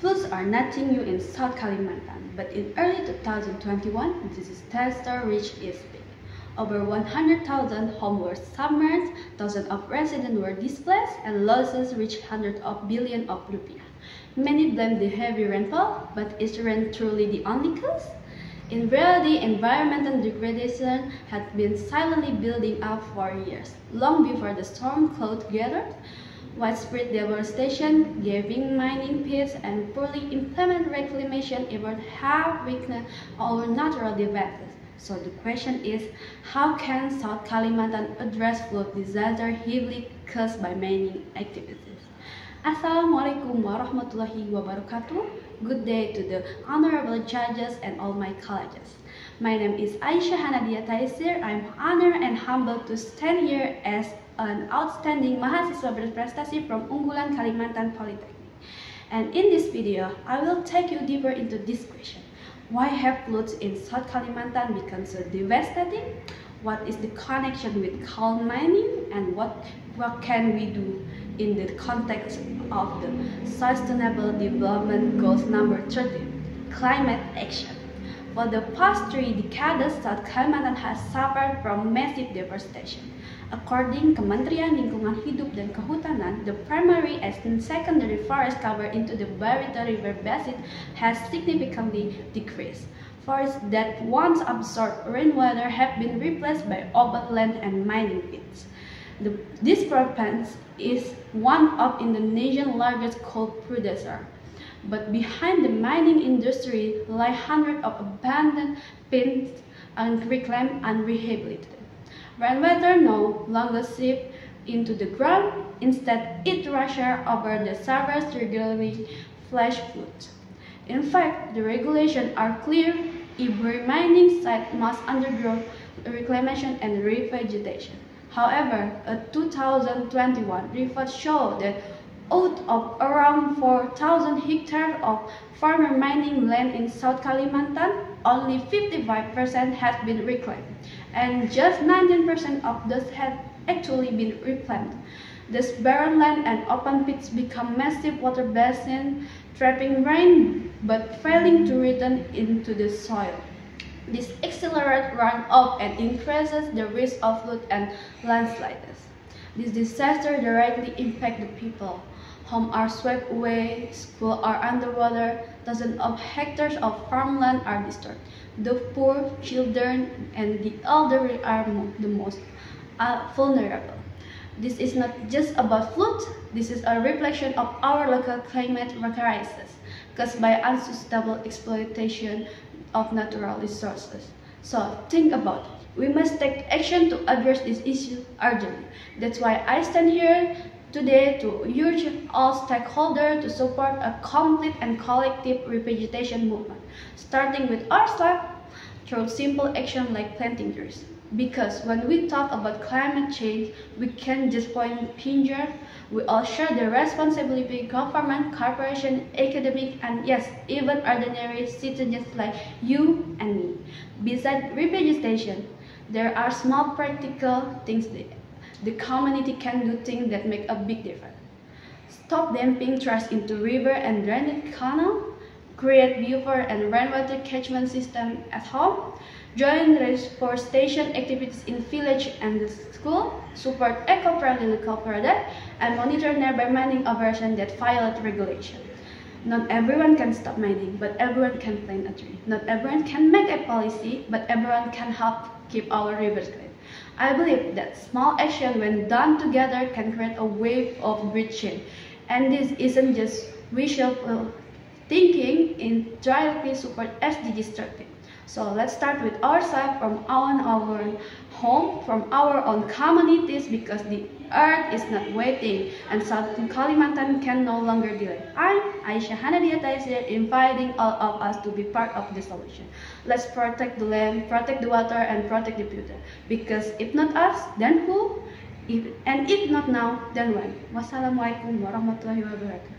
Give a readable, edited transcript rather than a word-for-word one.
Floods are nothing new in South Kalimantan, but in early 2021, this disaster reached its peak. Over 100,000 homes were submerged, thousands of residents were displaced, and losses reached hundreds of billions of rupiah. Many blame the heavy rainfall, but is rain truly the only cause? In reality, environmental degradation had been silently building up for years, long before the storm cloud gathered. Widespread deforestation, giving mining pits, and poorly implemented reclamation efforts have weakened our natural defenses. So the question is, how can South Kalimantan address flood disaster heavily caused by mining activities? Assalamualaikum warahmatullahi wabarakatuh. Good day to the honorable judges and all my colleagues. My name is Aisyah Hanadia Taisir. I'm honored and humbled to stand here as an outstanding mahasiswa berprestasi from Unggulan Kalimantan Polytechnic. And in this video, I will take you deeper into this question. Why have floods in South Kalimantan become so devastating? What is the connection with coal mining? And what can we do in the context of the Sustainable Development Goals number 13, climate action? For the past 3 decades, South Kalimantan has suffered from massive devastation. According to Kementerian Lingkungan Hidup dan Kehutanan, the primary and secondary forest cover into the Barita River basin has significantly decreased. Forests that once absorbed rainwater have been replaced by open land and mining pits. This province is one of Indonesia's largest coal producers. But behind the mining industry lie hundreds of abandoned pits unreclaimed and rehabilitated. Rainwater no longer seeps into the ground, instead it rushes over the surface regularly flash floods. In fact, the regulations are clear. Every mining site must undergo reclamation and revegetation. However, a 2021 report showed that out of around 4,000 hectares of former mining land in South Kalimantan, only 55% has been reclaimed, and just 19% of those have actually been reclaimed. This barren land and open pits become massive water basins, trapping rain but failing to return into the soil. This accelerates runoff and increases the risk of flood and landslides. This disaster directly impacts the people. Homes are swept away, schools are underwater, thousands of hectares of farmland are destroyed. The poor, children, and the elderly are the most vulnerable. This is not just about flood, this is a reflection of our local climate crisis caused by unsustainable exploitation of natural resources. So think about it. We must take action to address this issue urgently. That's why I stand here today to urge all stakeholders to support a complete and collective revegetation movement, starting with ourselves through simple action like planting trees. Because when we talk about climate change, we can't just point finger. We all share the responsibility: government, corporation, academic, and yes, even ordinary citizens like you and me. Besides revegetation, there are small practical things the community can do, things that make a big difference. Stop dumping trash into river and drainage canal. Create buffer and rainwater catchment system at home. Join reforestation activities in village and the school. Support eco-friendly local products and monitor nearby mining operations that violate regulation. Not everyone can stop mining, but everyone can plant a tree. Not everyone can make a policy, but everyone can help keep our rivers clean. I believe that small action, when done together, can create a wave of great change. And this isn't just wishful thinking, it directly supports SDGs 13. So let's start with ourselves, from our home, from our own communities, because the earth is not waiting and South Kalimantan can no longer delay. I'm Aisyah Hanadia Taisir, inviting all of us to be part of the solution. Let's protect the land, protect the water, and protect the future. Because if not us, then who? And if not now, then when? Wassalamualaikum warahmatullahi wabarakatuh.